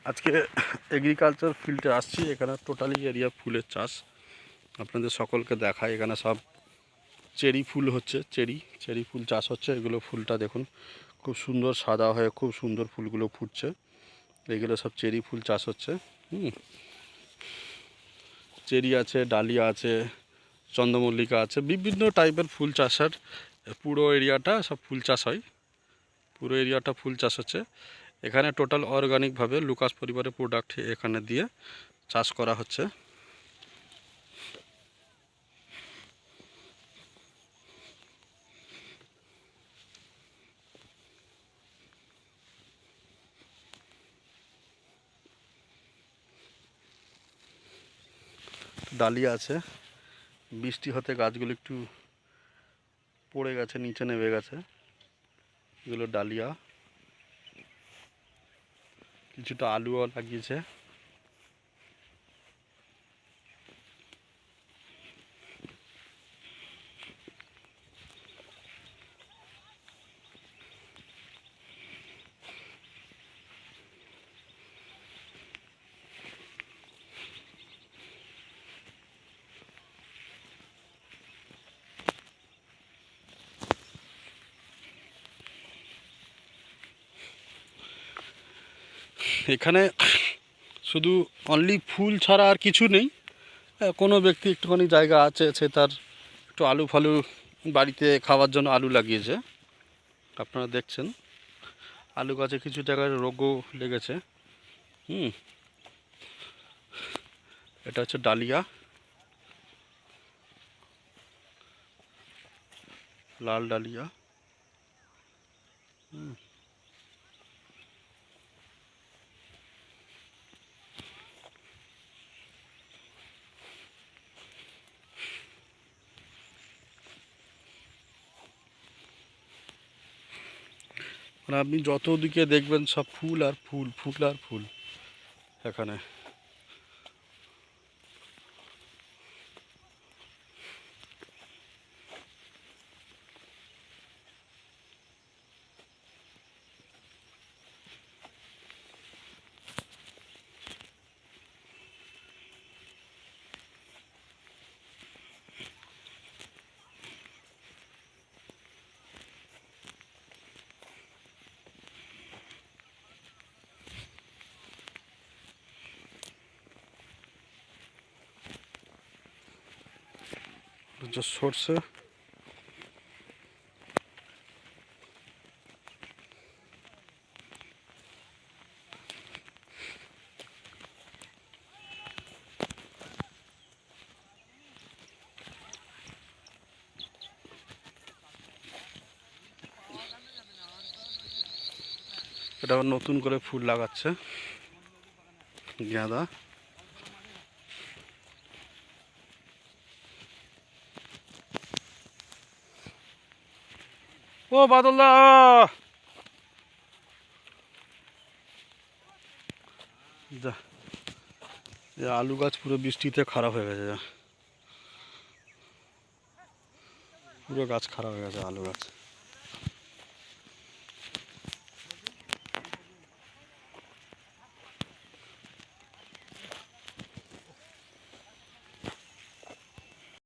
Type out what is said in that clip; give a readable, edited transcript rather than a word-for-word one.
আজকে এগ্রিকালচার ফিল্ডে আসছি। এখানে টোটালি এরিয়া ফুলের চাষ। আপনাদের সকলকে দেখায়, এখানে সব চেরি ফুল হচ্ছে, চেরি ফুল চাষ হচ্ছে। এগুলো ফুলটা দেখুন খুব সুন্দর সাদা হয়ে খুব সুন্দর ফুলগুলো ফুটছে। এগুলো সব চেরি ফুল চাষ হচ্ছে। চেরি আছে, ডালিয়া আছে, চন্দ্রমল্লিকা আছে, বিভিন্ন টাইপের ফুল চাষের পুরো এরিয়াটা সব ফুল চাষ হয়। পুরো এরিয়াটা ফুল চাষ হচ্ছে। এখানে টোটাল অর্গানিকভাবে লুকাস পরিবারের প্রোডাক্ট এখানে দিয়ে চাষ করা হচ্ছে। ডালিয়া আছে, বৃষ্টি হতে গাছগুলো একটু পড়ে গেছে, নিচে নেমে গেছে। এগুলো ডালিয়া। কিছুটা আলুও লাগিয়েছে। এখানে শুধু অনলি ফুল ছাড়া আর কিছু নেই। কোনো ব্যক্তি একটুখানি জায়গা আছে, সে তার একটু আলু ফালু বাড়িতে খাওয়ার জন্য আলু লাগিয়েছে। আপনারা দেখছেন আলু গাছে কিছু জায়গায় রোগও লেগেছে। এটা হচ্ছে ডালিয়া, লাল ডালিয়া। মানে আপনি যত দিকে দেখবেন সব ফুল আর ফুল, ফুল আর ফুল এখানে। সরষে, এটা আবার নতুন করে ফুল লাগাচ্ছে গাঁদা। ও বাদলদা, যা আলু গাছ পুরো বৃষ্টিতে খারাপ হয়ে গেছে, পুরো গাছ খারাপ হয়ে গেছে আলু গাছ।